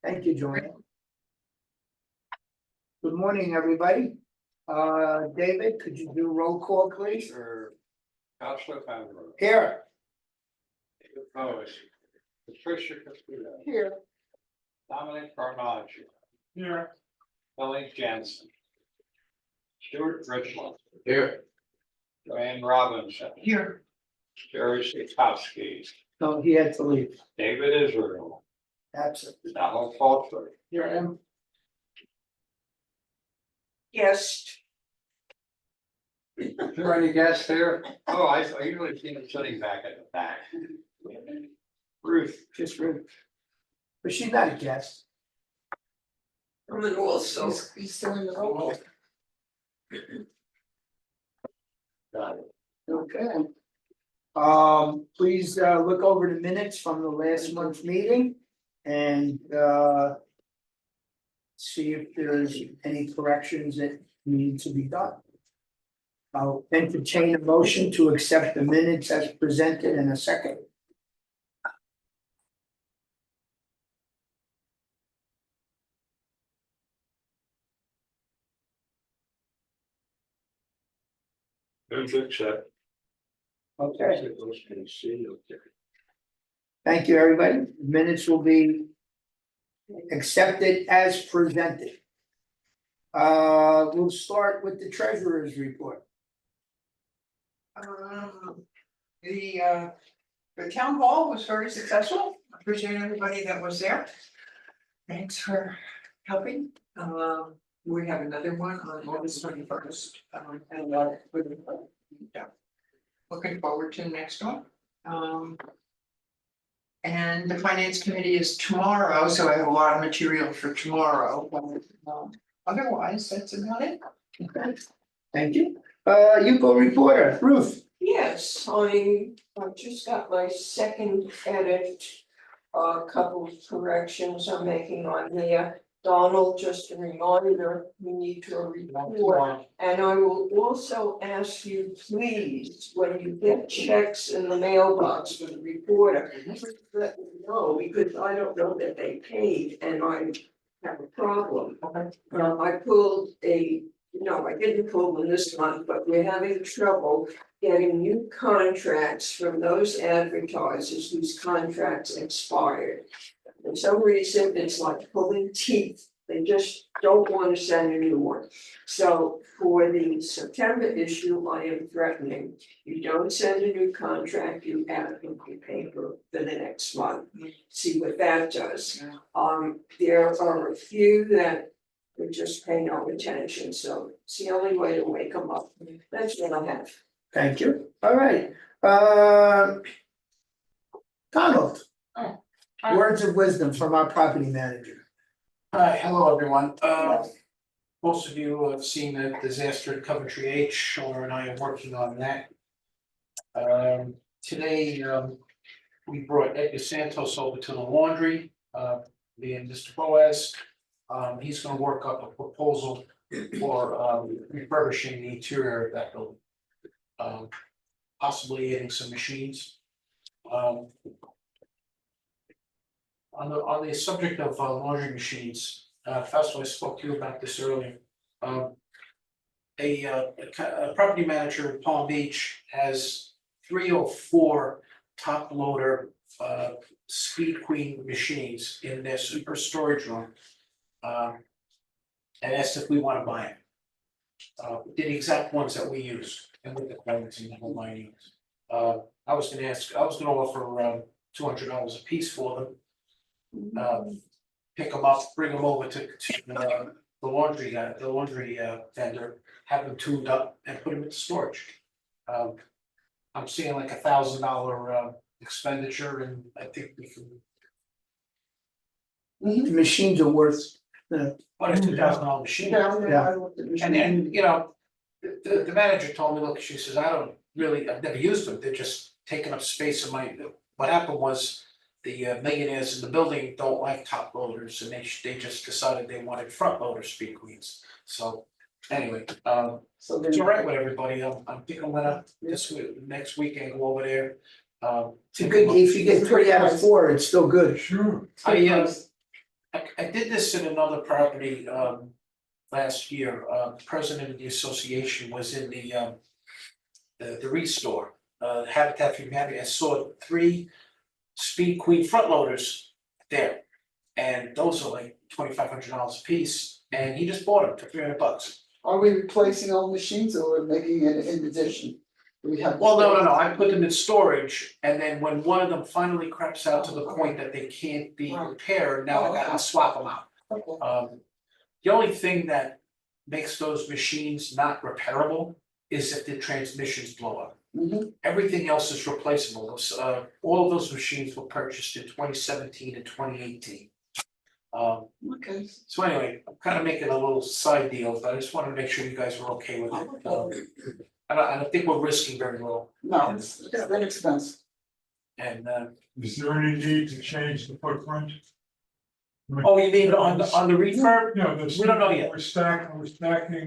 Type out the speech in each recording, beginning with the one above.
Thank you, Joanne. Good morning, everybody. David, could you do roll call, please? Sure. Counselor Pembroke. Here. David Bowie. Patricia Caputo. Here. Dominic Carnage. Here. Kelly Jansen. Stuart Richland. Here. Joanne Robinson. Here. Jerry Sikowski. No, he had to leave. David Israel. Absolutely. Donald Faulkner. Here I am. Yes, Is there any guests there? Oh, I usually see them sitting back at the back. Ruth, just Ruth. But she's not a guest. I'm an also. He's still in the roll call. Got it. Okay. Please, look over the minutes from the last month's meeting and, see if there's any corrections that need to be done. I'll entertain a motion to accept the minutes as presented in a second. Move to accept. Okay, thank you, everybody. Minutes will be accepted as presented. We'll start with the treasurer's report. The town hall was very successful. I appreciate everybody that was there. Thanks for helping. We have another one on August 21st. And yeah. Looking forward to the next one. And the finance committee is tomorrow, so I have a lot of material for tomorrow, but otherwise, that's about it. Okay, thank you. Yuko reporter, Ruth. Yes, I just got my second edit. A couple of corrections I'm making on there. Donald, just a reminder, we need to report. And I will also ask you, please, when you get checks in the mailbox for the reporter, let me know, because I don't know that they paid and I have a problem. I pulled no, I didn't pull them this month, but we're having trouble getting new contracts from those advertisers whose contracts expired. For some reason, it's like pulling teeth. They just don't want to send a new one. So for the September issue, I am threatening, you don't send a new contract, you add complete paper for the next month. See what that does. There are a few that we just pay no attention, so it's the only way to wake them up. That's what I have. Thank you. All right. Donald. Words of wisdom from our property manager. Hi, hello, everyone. Most of you have seen the disaster at Coventry H. Shona and I are working on that. Today, we brought Edgar Santos over to the laundry, me and Mr. Boaz. He's gonna work up a proposal for refurbishing the interior of that building. Possibly adding some machines. On the subject of laundry machines, first of all, I spoke to you about this earlier. A property manager in Palm Beach has 3 or 4 top loader Speed Queen machines in their super storage room. And asked if we want to buy them. The exact ones that we use and with the quality and the whole nine yards. I was gonna offer $200 a piece for them. Pick them up, bring them over to the laundry guy, the laundry vendor, have them tuned up and put them into storage. I'm seeing like $1,000 expenditure, and I think we can. The machines are worth, What a $2,000 machine. And then, you know, the manager told me, look, she says, I've never used them, they're just taking up space in my, what happened was. The millionaires in the building don't like top loaders, and they just decided they wanted front loader Speed Queens. So anyway, so it's all right with everybody. I'm thinking I'm gonna next weekend go over there. it's a good, if you get 3 out of 4, it's still good. Sure. I did this in another property, last year, the president of the association was in the restore, Habitat for Humanity, I saw 3 Speed Queen front loaders there. And those are like $2,500 a piece, and he just bought them for $300. Are we replacing old machines or we're making it in addition? Do we have? Well, no, I put them in storage, and then when one of them finally creps out to the point that they can't be repaired, now I gotta swap them out. Okay. The only thing that makes those machines not repairable is if the transmissions blow up. Mhm. Everything else is replaceable. All of those machines were purchased in 2017 and 2018. Okay. So anyway, I'm kind of making a little side deal, but I just wanted to make sure you guys were okay with it. I don't think we're risking very little, No, it's been expensive. and Is there any need to change the footprint? oh, you mean on the refurb? No, We don't know yet. We're stacking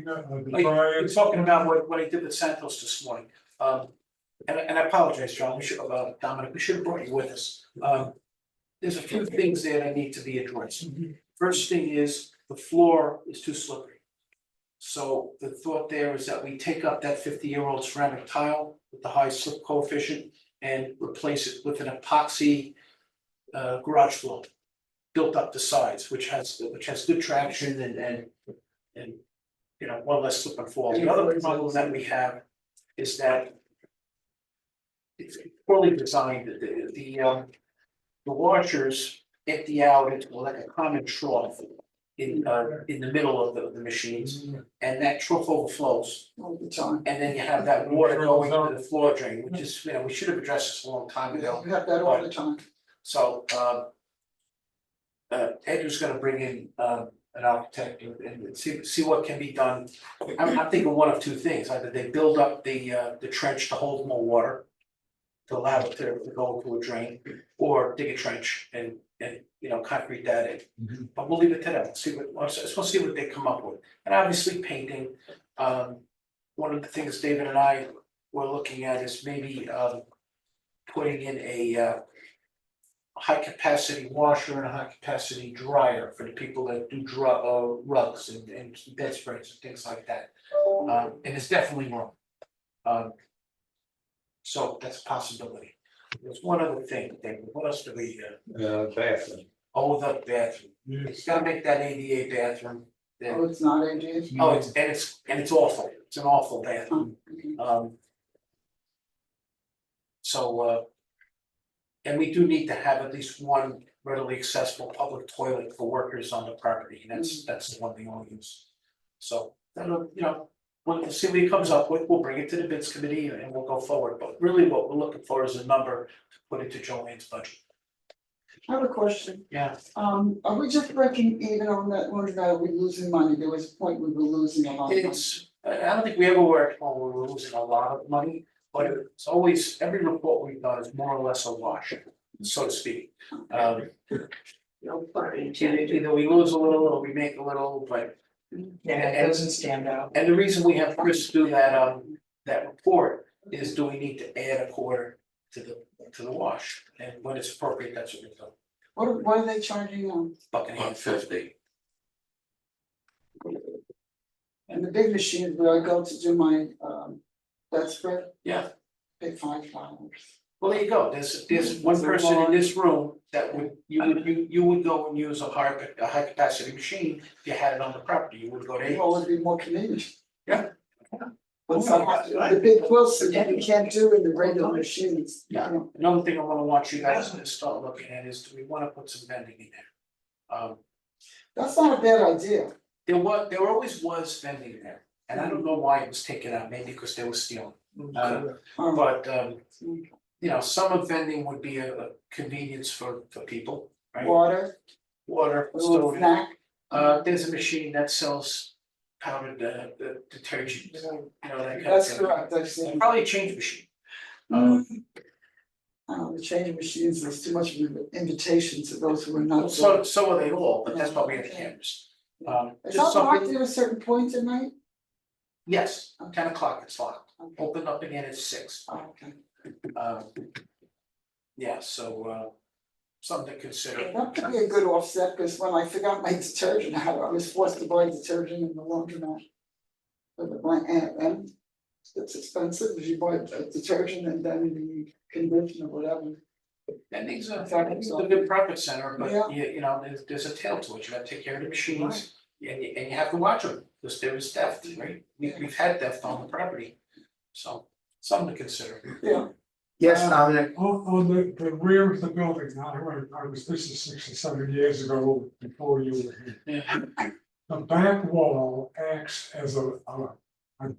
the Like, we're dryers. talking about what I did with Santos this morning. And I apologize, John, Dominic, we should have brought you with us. There's a few things there that need to be addressed. First thing is, the floor is too slippery. So the thought there is that we take up that 50-year-old ceramic tile with the high slip coefficient and replace it with an epoxy garage floor built up the sides, which has good traction and you know, one less slip and fall. The other problem that we have is that it's poorly designed. The washers empty out into like a common trough in the middle of the machines, and that trough overflows. All the time. And then you have that water going into the floor drain, which is, you know, we should have addressed this a long time ago. We have that all the time. So Ed was gonna bring in an architect and see what can be done. I'm thinking one of 2 things, either they build up the trench to hold more water, to allow it to go into a drain, or dig a trench and you know, concrete that in. But we'll leave it to them, we'll see what they come up with. And obviously painting, one of the things David and I were looking at is maybe putting in a high capacity washer and a high capacity dryer for the people that do rugs and bedspreads and things like that. And it's definitely wrong. So that's a possibility. There's one other thing, David, what else do we, Bathroom. oh, the bathroom, Yes. it's gotta make that ADA bathroom. Oh, it's not ADA? Oh, it's awful, it's an awful bathroom. Okay. So, and we do need to have at least one readily accessible public toilet for workers on the property, and that's the one thing I'll use. So, that'll, you know, we'll see what he comes up with, we'll bring it to the bids committee and we'll go forward, but really what we're looking for is a number to put into Joanne's budget. I have a question. Yeah. Are we just breaking even on that one, or are we losing money? There was a point we were losing a lot of money. I don't think we ever worked when we were losing a lot of money, but it's always, every report we've done is more or less a wash, so to speak. No pun intended. Either we lose a little or we make a little, but. Yeah, it doesn't stand out. And the reason we have Chris do that report is, do we need to add a quarter to the wash? And when it's appropriate, that's what we do. What are they charging now? Buckingham. $150. And the big machines where I go to do my bedspread, Yeah, pay $5. well, there you go, there's one person in this room that you would go and use a high capacity machine. If you had it on the property, you would go to. Well, it'd be more convenient. Yeah. But the big quilts that you can't do in the regular machines. you Yeah. know. Another thing I wanna want you guys to start looking at is, do we wanna put some vending in there? That's not a bad idea. There always was vending there, and I don't know why it was taken out, maybe because they were stealing. But you know, some of vending would be a convenience for people, right? Water, Water, a little so snack. there's a machine that sells powdered detergent, you know, that kind of That's thing. correct, I've seen. Probably a change machine. The changing machines, there's too much of an invitation to those who are not. So are they all, but that's why we have cameras. Is Just that locked something, at a certain point at night? yes, 10 o'clock it's locked, Okay. open up again at 6. Oh, okay. Yeah, so something to consider. That could be a good offset, because when I forgot my detergent, I was forced to buy detergent in the laundromat. For the blank, and it's expensive if you buy detergent and then the conditioner, whatever. And these are, Exactly. it's a good profit center, Yeah. but you know, there's a tail to it, you gotta take care of the machines. And you have to watch them, because there is theft, right? We've had theft on the property. So, something to consider. Yeah, Yes, Dominic, On the rear of the building, I was, this is 6 or 7 years ago before you were here. Yeah. The back wall acts as a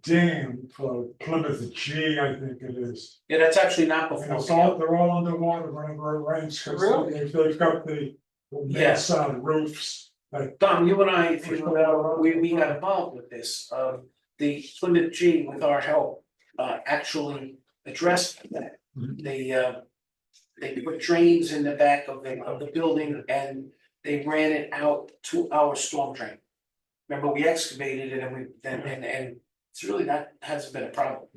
dam for Plymouth G, I think it is. Yeah, that's actually not And before. it's all, they're all underwater whenever it rains, because Really? they've got the Yeah. mansard roofs. That, Don, you and I, if you remember, we got involved with this, the Plymouth G with our help, actually addressed that. They put drains in the back of the building and they ran it out to our storm drain. Remember, we excavated it and it's really not, hasn't been a problem.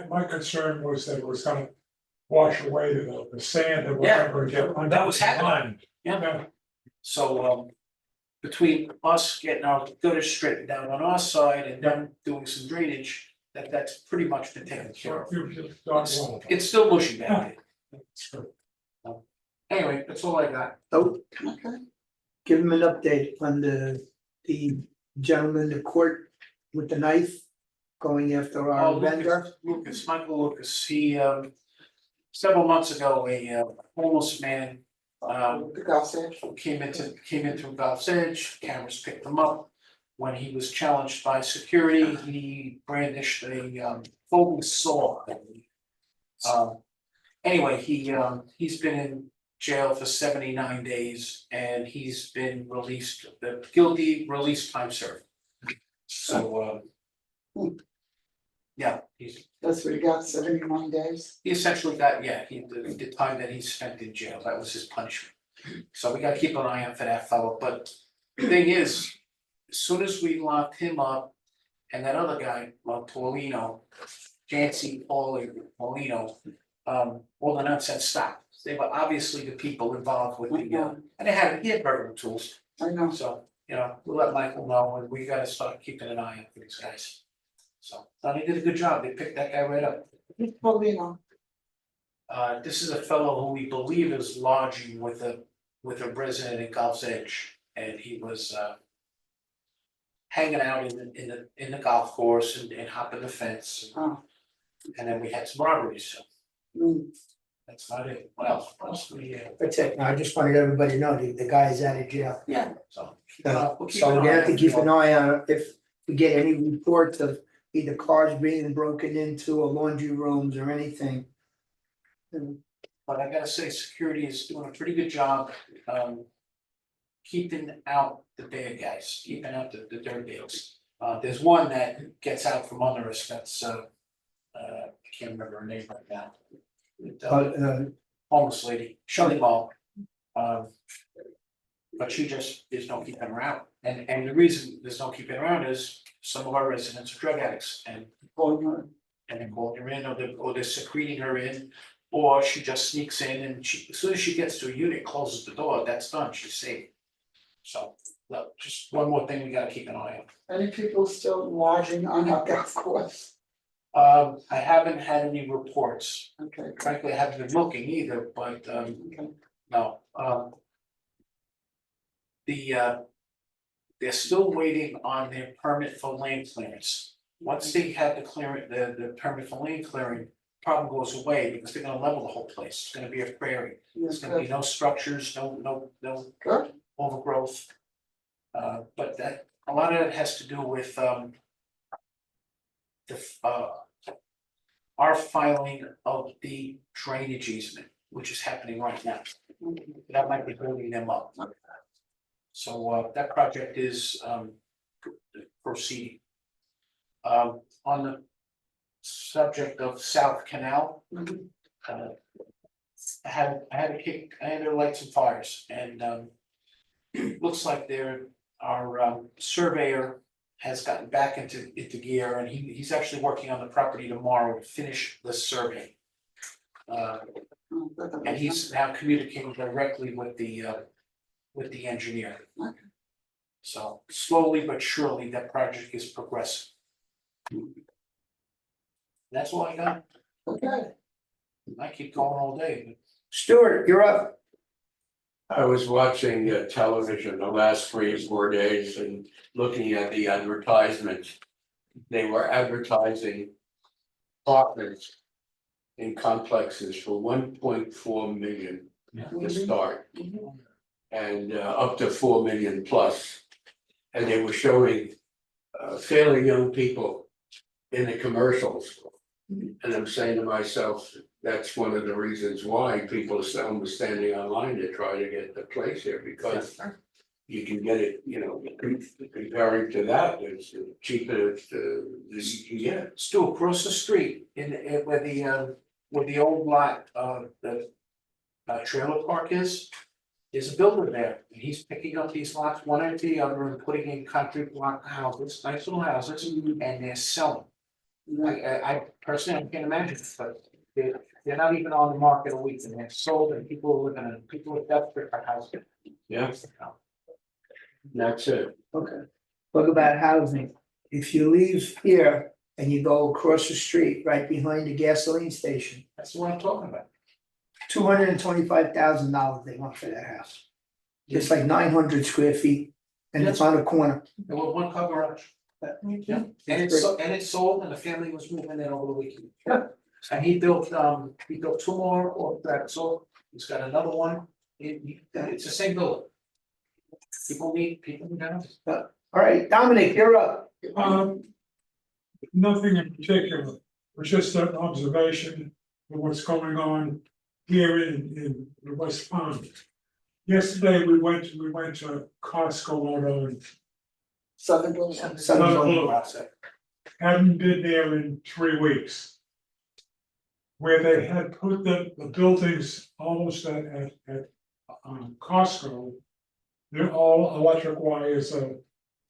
my concern was that it was gonna wash away the sand and Yeah, whatever. Get that was happening. line. Yeah. So, between us getting our gutters straightened down on our side and them doing some drainage, that's pretty much been taken care of. It's still mushy back there. Anyway, that's all I got. oh, okay. give him an update on the gentleman in court with the knife. Going after Oh, our vendor. Michael Lucas, he, several months ago, a homeless man, The gossip. came in through Gulf's Edge, cameras picked him up. When he was challenged by security, he brandished a folding saw, I believe. Anyway, he's been in jail for 79 days and he's been released, the guilty release time served. So, yeah, That's what he got, 79 days. he essentially got, the time that he spent in jail, that was his punishment. So we gotta keep an eye out for that fellow, but the thing is, as soon as we locked him up and that other guy, Paulino, Jancy Paulino, all the nonsense stopped. They were obviously the people involved with the, and he had burglary tools, I know. so, we'll let Michael know, and we gotta start keeping an eye out for these guys. So, they did a good job, they picked that guy right up. Well, you know, This is a fellow who we believe is lodging with a resident in Gulf's Edge, and he was hanging out in the golf course and hopping the fence. Oh. And then we had some robberies, so mm, that's about it. What else do we, That's it, I just wanted everybody to know the guy is out of jail. yeah, so. we'll keep So an we're gonna eye have to on keep it. an eye on it if we get any reports of either cars being broken into or laundry rooms or anything. But I gotta say, security is doing a pretty good job, keeping out the bad guys, keeping out the dirtbags. There's one that gets out from under us, that's, I can't remember her name right now. Homeless lady, Shelley Ball. But there's no keeping her out, and the reason there's no keeping her around is some of our residents are drug addicts and. well, you know, And they're calling her in, or they're secreting her in, or she just sneaks in and as soon as she gets to a unit, closes the door, that's done, she's safe. So, look, just one more thing we gotta keep an eye any people still lodging on our golf course? on. I haven't had any reports, Okay, frankly, I haven't been looking either, but, okay. no, they're still waiting on their permit for land clearance. Once they have the permit for land clearing, problem goes away because they're gonna level the whole place, it's gonna be a prairie. There's gonna be no structures, no Good. overgrowth. But a lot of it has to do with our filing of the drainage easement, which is happening right now. That might be holding them up. So that project is proceeding. On the subject of South Canal. I had to light some fires and looks like our surveyor has gotten back into gear and he's actually working on the property tomorrow to finish the survey. And he's now communicating directly with the engineer. Okay. So slowly but surely, that project is progressing. That's all I got. Okay, I keep going all day. Stuart, you're up. I was watching television the last 3 or 4 days and looking at the advertisements. They were advertising apartments in complexes for 1.4 million to start. And up to 4 million plus. And they were showing fairly young people in the commercials. And I'm saying to myself, that's one of the reasons why people are almost standing online to try to get the place here, because you can get it, you know, comparing to that, it's cheaper as you can get. Stu, across the street, where the old lot, the trailer park is. There's a builder there, and he's picking up these lots one after the other and putting in concrete block houses, nice little houses, and they're selling. I personally, I can't imagine, but they're not even on the market a week, and they're sold, and people are living in, people are desperate for housing. Yeah, that's it. Okay. Talk about housing. If you leave here and you go across the street, right behind the gasoline station, That's what I'm talking about. $225,000 they want for that house. It's like 900 square feet, and it's on a corner. There was one car garage. Yeah, and it's sold, and the family was moving in over the weekend. Yeah. And he built 2 more, or that, so he's got another one, it's the same building. People need houses. All right, Dominic, you're up. Nothing in particular, it was just an observation of what's going on here in the West Pond. Yesterday, we went to Costco out on Southern Boulevard. Southern Boulevard. Hadn't been there in 3 weeks. Where they had put the buildings almost at Costco. They're all electric wires, you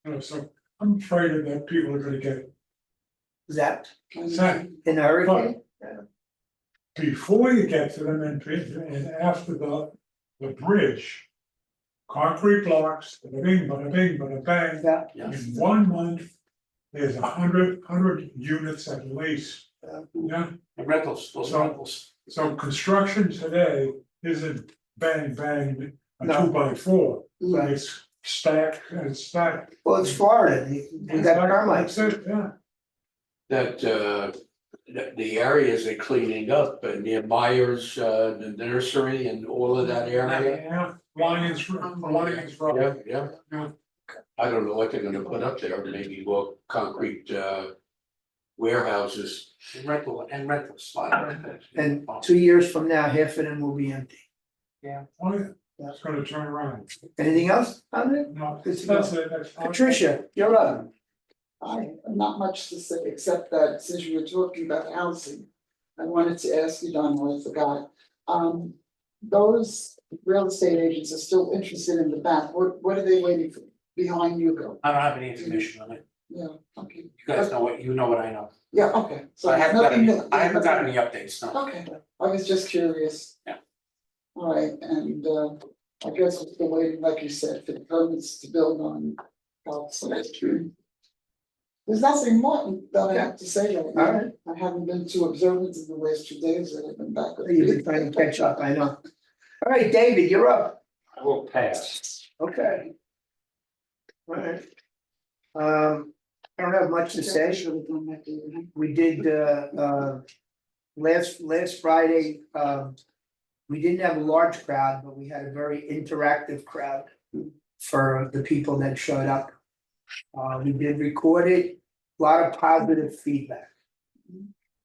know, so I'm afraid that people are gonna get Zapped zapped. in a hurricane. Before you get to them and after the bridge. Concrete blocks, bada bing, bada bang. Yeah. In 1 month, there's 100 units at least. Yeah, And rentals, those So- rentals. so construction today isn't bang, bang, a No. 2x4. Right. It's stacked and stacked. Well, it's Florida, we got termites. That's it, yeah. That the areas are cleaning up near Myers, the nursery and all of that area. Yeah, Lions Road. Yeah, yeah. Yeah. I don't know what they're gonna put up there, maybe more concrete warehouses. Rentals, a lot of rentals. And 2 years from now, half of them will be empty. Oh, yeah, that's gonna turn around. Anything else, Dominic? No, Good to that's it, that's. Patricia, you're up. Not much to say, except that since you were talking about housing, I wanted to ask you, Donald, I forgot. Those real estate agents are still interested in the back, what are they waiting for, behind you go? I don't have any information on it. Yeah, okay, You guys know what, you know what I know. yeah, okay. So I haven't got nothing any, new- I haven't got any updates, no. Okay, I was just curious. Yeah. All right, and I guess we're still waiting, like you said, for the permits to build on. There's nothing more that I have to say right now. Alright. I haven't been too observant in the last 2 days that I've been back. You've been trying to catch up, I know. All right, David, you're up. I will pass. Okay. All right. I don't have much to say. We did, last Friday, we didn't have a large crowd, but we had a very interactive crowd for the people that showed up. We did record it, a lot of positive feedback.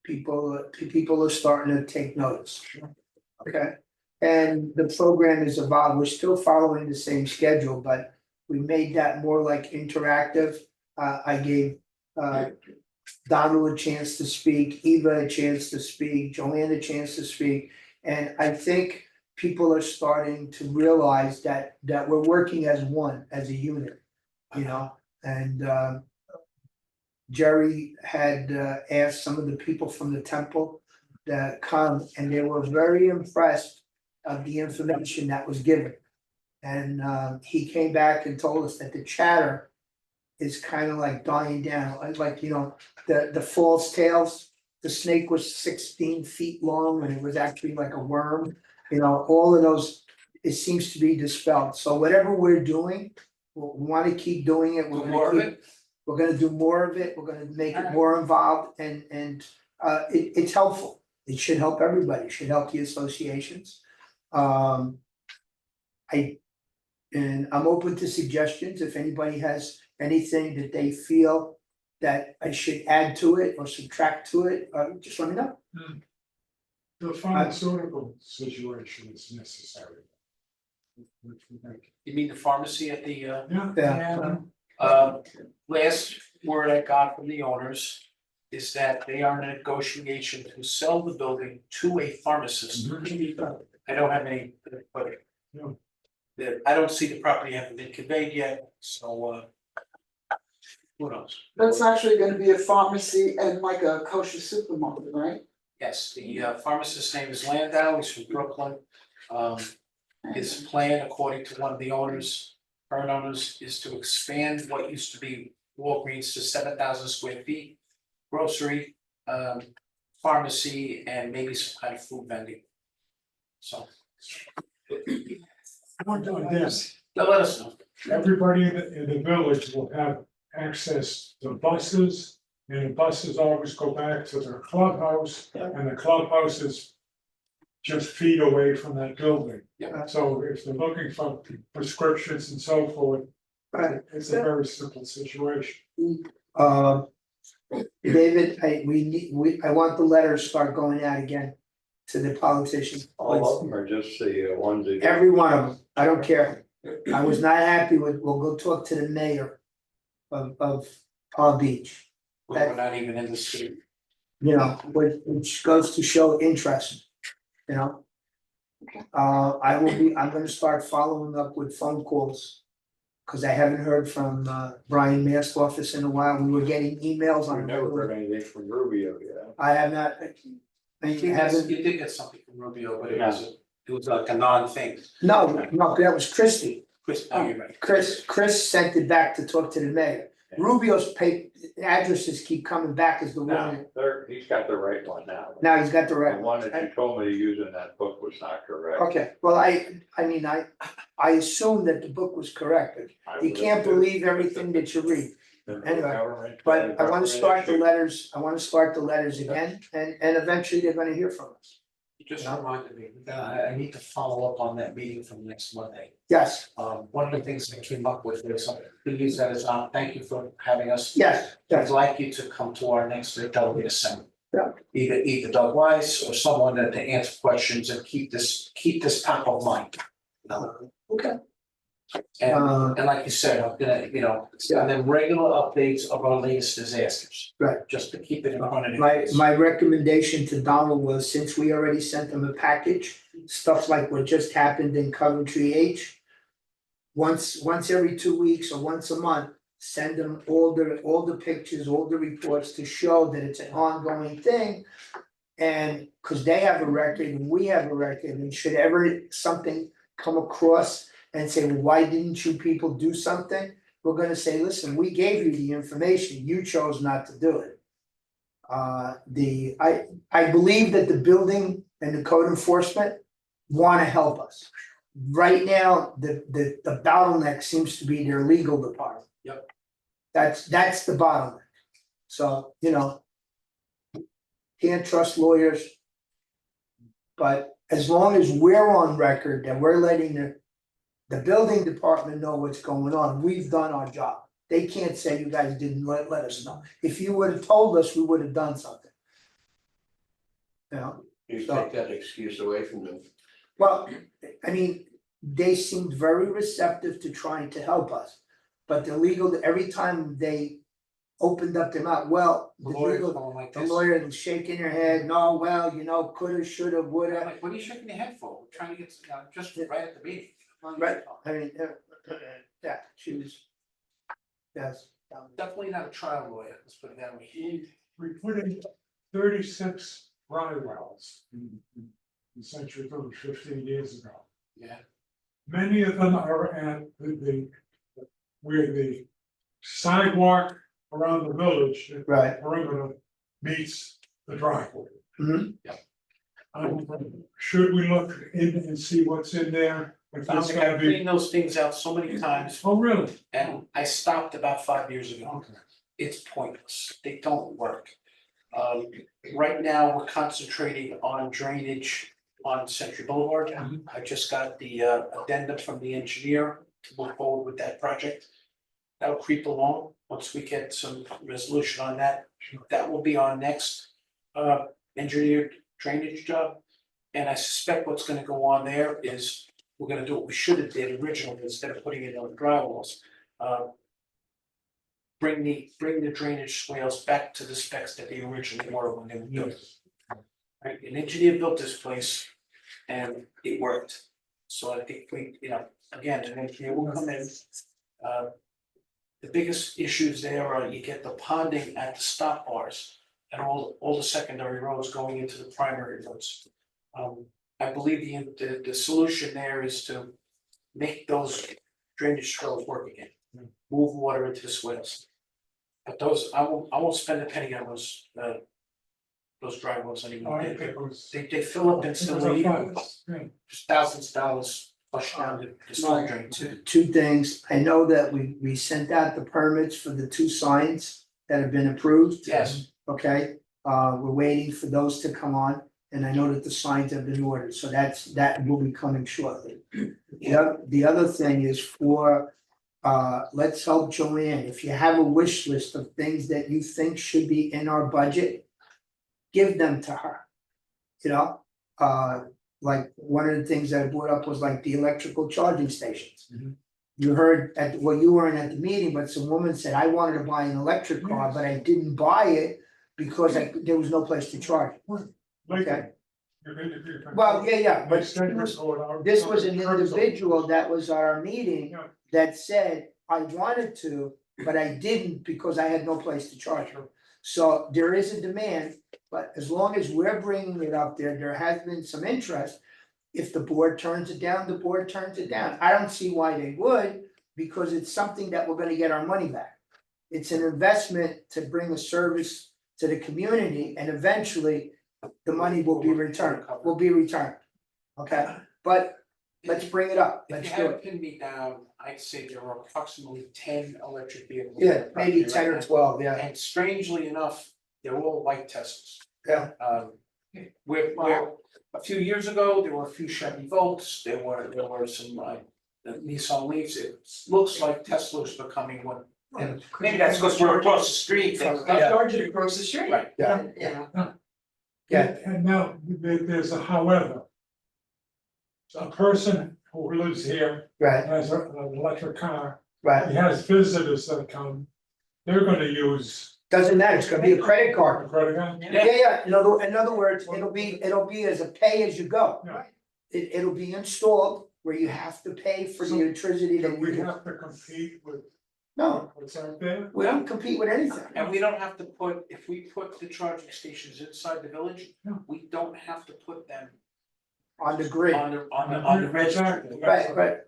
People are starting to take notice. Okay, and the program is evolved, we're still following the same schedule, but we made that more like interactive. I gave Donald a chance to speak, Eva a chance to speak, Joanne a chance to speak. And I think people are starting to realize that we're working as one, as a unit, you know, and Jerry had asked some of the people from the temple that come, and they were very impressed of the information that was given. And he came back and told us that the chatter is kind of like dying down, like, you know, the false tales. The snake was 16 feet long and it was actually like a worm, you know, all of those, it seems to be dispelled. So whatever we're doing, we wanna keep doing it, Do more of it? we're gonna do more of it, we're gonna make it more involved and it's helpful. It should help everybody, it should help the associations. And I'm open to suggestions, if anybody has anything that they feel that I should add to it or subtract to it, just let me know. The pharmaceutical situation is necessary. You mean the pharmacy at the Yeah. last word I got from the owners is that they are in a negotiation to sell the building to a pharmacist. I don't have any, but No. I don't see the property having been conveyed yet, so who knows? That's actually gonna be a pharmacy and like a kosher supermarket, right? Yes, the pharmacist's name is Landau, he's from Brooklyn. His plan, according to one of the owners, current owners, is to expand what used to be Walgreens to 7,000 square feet. Grocery, pharmacy, and maybe some kind of food vending. So, We're doing this. they'll let us know. Everybody in the village will have access to buses. And the buses always go back to their clubhouse, and the clubhouse is just feet away from that building. Yeah. So if they're looking for prescriptions and so forth, Right. it's a very simple situation. David, I want the letters start going out again to the politicians. All of them are just the ones that. Every one of them, I don't care. I was not happy with, we'll go talk to the mayor of Palm Beach. We're not even in the city. You know, which goes to show interest, you know? I'm gonna start following up with phone calls. Cause I haven't heard from Brian Mast's office in a while, we were getting emails on. anything from Rubio yet. I have not, I haven't, You did get something from Rubio, but it was like a non-thing. no, that was Christie. Chris, oh, you're right. Chris sent it back to talk to the mayor. Rubio's addresses keep coming back as the one, He's got the right one now. now he's got the right. The one that you told me to use in that book was not correct. Okay, well, I mean, I assume that the book was correct, but you can't believe everything that you read. Anyway, but I wanna start the letters, again, and eventually they're gonna hear from us. You just reminded me, I need to follow up on that meeting from next Monday. Yes, One of the things I came up with is, please, that is, thank you for having us. yes, I'd yes, like you to come to our next delegate assembly. Yeah. Either Doug Weiss or someone that to answer questions and keep this top of mind. okay. And like you said, I'm gonna, and then regular updates of our latest disasters. Right. Just to keep it in front of you. My recommendation to Donald was, since we already sent them a package, stuff like what just happened in Coventry H. Once every 2 weeks or once a month, send them all the pictures, all the reports to show that it's an ongoing thing. And, cause they have a record and we have a record, and should ever something come across and say, well, why didn't you people do something? We're gonna say, listen, we gave you the information, you chose not to do it. I believe that the building and the code enforcement wanna help us. Right now, the bottleneck seems to be their legal department. Yep. That's the bottleneck. So, can't trust lawyers. But as long as we're on record and we're letting the building department know what's going on, we've done our job. They can't say you guys didn't let us know. If you would have told us, we would have done something. You take that excuse away from them. Well, I mean, they seemed very receptive to trying to help us. But the legal, every time they opened up their mouth, well, The lawyer's the going like this. lawyer was shaking their head, no, well, coulda, shoulda, I'm woulda. like, what are you shaking your head for? We're trying to get, just right at the meeting. Right, I mean, yeah, she was. Yes. Definitely not a trial lawyer, let's put it that way. We put in 36 dry wells in Century Village 15 years ago. Yeah. Many of them are at where the sidewalk around the village, Right. perimeter meets the driveway. Mhm. Should we look in and see what's in there? If I've it's gonna be, cleaned those things out so many times, oh, really? and I stopped about 5 years ago. Okay. It's pointless, they don't work. Right now, we're concentrating on drainage on Century Boulevard. I just got the addendum from the engineer to move forward with that project. That'll creep along, once we get some resolution on that, that will be our next engineered drainage job. And I suspect what's gonna go on there is, we're gonna do what we should have did originally, instead of putting it on dry walls. Bring the drainage swales back to the specs that they originally were when they were built. Right, an engineer built this place and it worked. So I think we, again, an engineer will come in. The biggest issues there are you get the ponding at the stop bars and all the secondary roads going into the primary roads. I believe the solution there is to make those drainage swales work again. Move water into the swales. But those, I won't spend a penny on those dry wells Oh, anymore. I think it was. They fill up it was a instantly, fun, yeah. just thousands of dollars flushed down the storm drain. Two things, I know that we sent out the permits for the 2 signs that have been approved. Yes, Okay, we're waiting for those to come on, and I know that the signs have been ordered, so that will be coming shortly. The other thing is for, Let's Help Joanne, if you have a wish list of things that you think should be in our budget, give them to her. You know, like one of the things that I brought up was like the electrical charging stations. You heard you weren't at the meeting, but some woman said, I wanted to buy an electric car, but I didn't buy it because there was no place to charge it. Okay. Well, yeah, but this was an individual that was at our meeting that said, I wanted to, but I didn't because I had no place to charge it. So there is a demand, but as long as we're bringing it up there has been some interest. If the board turns it down, the board turns it down. I don't see why they would, because it's something that we're gonna get our money back. It's an investment to bring a service to the community, and eventually the money will be returned, okay? But let's bring it up, if let's you do had to it. pin me down, I'd say there are approximately 10 electric vehicles. Yeah, maybe right 10 or now. 12, yeah. And strangely enough, they're all white Teslas. Yeah. Where a few years ago, there were a few Chevy Volts, there were some Nissan Leafs, it looks like Tesla's becoming one. And maybe that's because we're across the street. Charging across the street. Right. Yeah. Yeah. And now there's a however. A person who lives here Right, has an electric car, right, he has visitors that come, they're gonna use doesn't matter, it's gonna be a credit a card. credit card. Yeah, in other words, it'll be as a pay as you go. Yeah. It'll be installed where you have to pay for the electricity Do that we you, have to compete with no, what's out there? we don't compete with anything. And we don't have to put, if we put the charging stations inside the village, Yeah. we don't have to put them On the grid, on the register. right.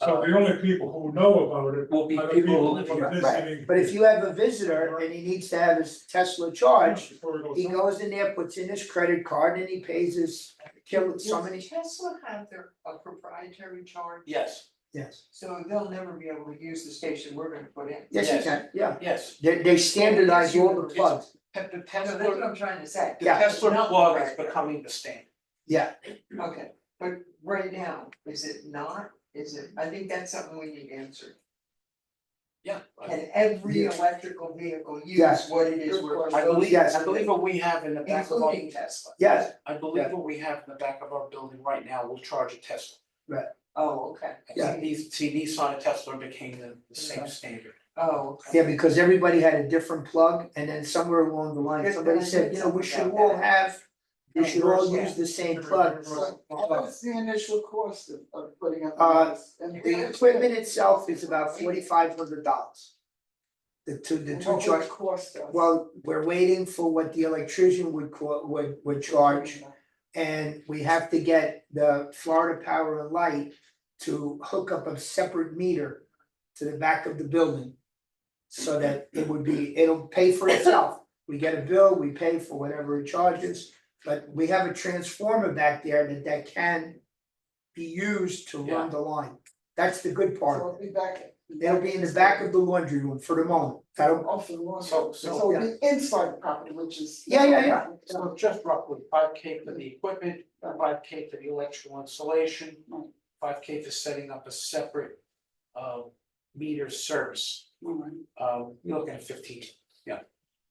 So the only people who know about it Will be are the people who people live here. visiting. But if you have a visitor and he needs to have his Tesla charged, Before it goes he on. goes in there, puts in his credit card, and he pays his so many. Does Tesla have a proprietary charge? Yes, Yes, So they'll never be able to use the station we're gonna put in. yes, you Yes. can, yeah, yes. they standardize all the plugs, The So that's what Tesla, I'm trying to say. the Yeah. Tesla plug is becoming the standard. yeah. Okay, but right now, is it not? Is it, I think that's something we need answered. Yeah. Can every Yes. electrical vehicle Yes. use what it is we're? Yes. I believe what we have in the back of our, Including Tesla. Yes, I believe what we have in the back of our building right now will charge a Tesla. Oh, okay. I Yeah. think Nissan and Tesla became the same standard. Oh, okay. yeah, because everybody had a different plug, and then somewhere along the line, somebody said, we should all have. We should all use the same plug. What was the initial cost of putting up Uh, this? And The equipment itself is about $4,500. The two And what would charge, it cost us? well, we're waiting for what the electrician would charge. And we have to get the Florida Power and Light to hook up a separate meter to the back of the building. So that it'll pay for itself. We get a bill, we pay for whatever it charges, but we have a transformer back there that can be used to run the line. That's the good So part. it'll be back. It'll be in the back of the laundry room for the moment. That'll, Off the lawn. So- So it'll be inside the property, which is. Yeah. So just roughly 5K for the equipment, 5K for the electrical installation, Right. 5K for setting up a separate meter service. Alright. You're looking at 15, yeah.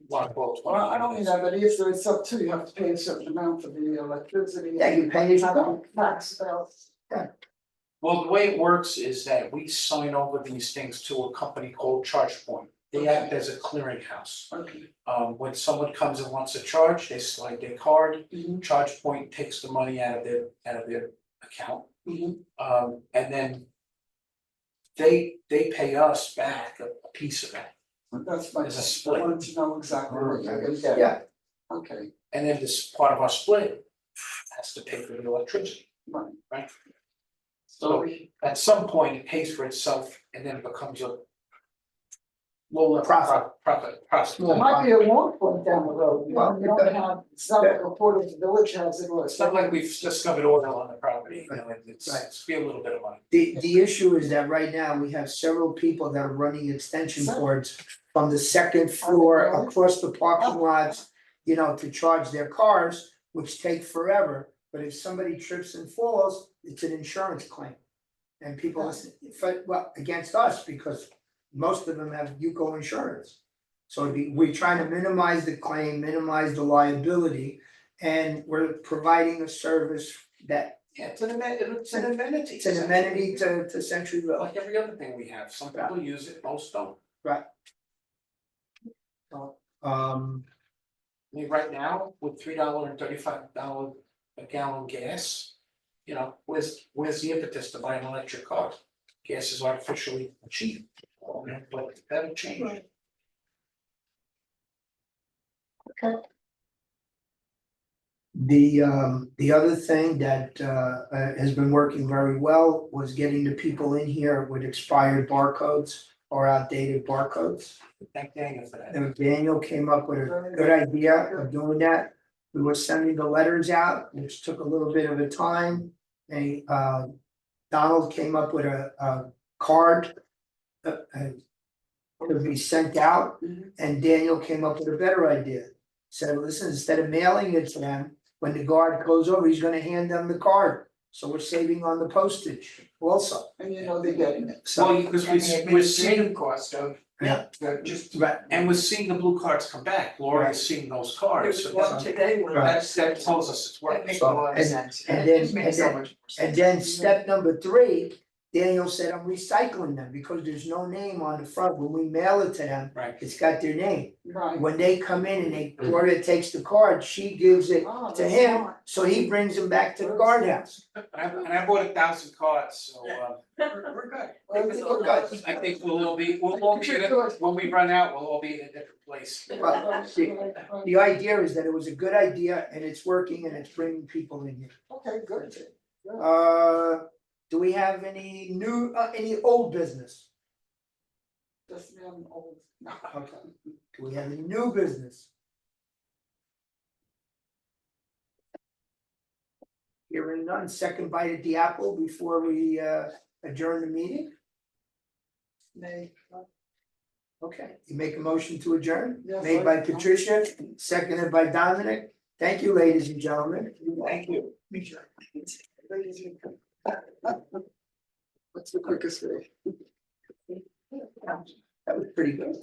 Lot quote, Well, I don't mean that, but if it's up to, you have to pay a certain amount for the electricity. Yeah, you pay as you go. Tax bills. Well, the way it works is that we sign over these things to a company called ChargePoint. They act as a clearinghouse. Okay. When someone comes and wants to charge, they slide their card, Mhm. ChargePoint takes the money out of their account. Mhm. And then they pay us back a piece of that. That's my, There's a I split. wanted to know exactly what you're gonna get. yeah, Okay, And then this part of our split has to pay for the electricity, right. right? So So we, at some point, it pays for itself and then it becomes a low level Profit. profit. there might be a long point down the road, you Well, don't have, it's not like a quarter of the village has it, or It's not like we've discovered oil on the property, you know, Right. it's be a little bit of money. the issue is that right now we have several people that are running extension cords from the second floor across the parking lots. You know, to charge their cars, which take forever, but if somebody trips and falls, it's an insurance claim. And people listen, well, against us, because most of them have UCO insurance. So we're trying to minimize the claim, minimize the liability, and we're providing a service that Yeah, it's an amenity. it's an amenity to Centuryville. Like every other thing we have, some people use it, most don't. I mean, right now, with $3.35 a gallon gas, you know, where's the impetus to buy an electric car? Gas is artificially cheap, but that'll change. The other thing that has been working very well was getting the people in here with expired barcodes or outdated barcodes. Thank Daniel for that. And Daniel came up with a good idea of doing that. We were sending the letters out, which took a little bit of a time. And Donald came up with a card to be sent out, and Daniel came up with a better idea. Said, listen, instead of mailing it to them, when the guard goes over, he's gonna hand them the card. So we're saving on the postage also. and you know they're getting it. So, Because And the we're seeing, administrative cost of. Yeah. Just. right, and we're seeing the blue cards come back, Laura is seeing those cards, There's so one today when Right. that tells us it's That working. makes a lot of And- sense. and It then- just makes and so then- much more sense. and then step number 3, Daniel said, I'm recycling them because there's no name on the front. When we mail it to them, Right. it's got their name. Right. When they come in and Gloria takes the card, she gives it Ah, to that's him, smart. so he brings them back to the guardhouse. And I bought 1,000 cards, so We're good. Well, it's good. I think we'll all be when we run out, we'll all be in a different place. Well, the idea is that it was a good idea and it's working and it's bringing people in here. Okay, good. Do we have any new, any old business? Just me, I'm old. No. Okay. Do we have any new business? Hearing none, second bite at the apple before we adjourn the meeting? Nay. Okay, you make a motion to adjourn, Yes, made by Patricia, seconded by Dominic. Thank you, ladies and gentlemen. Thank you. What's the quickest way? That was pretty good.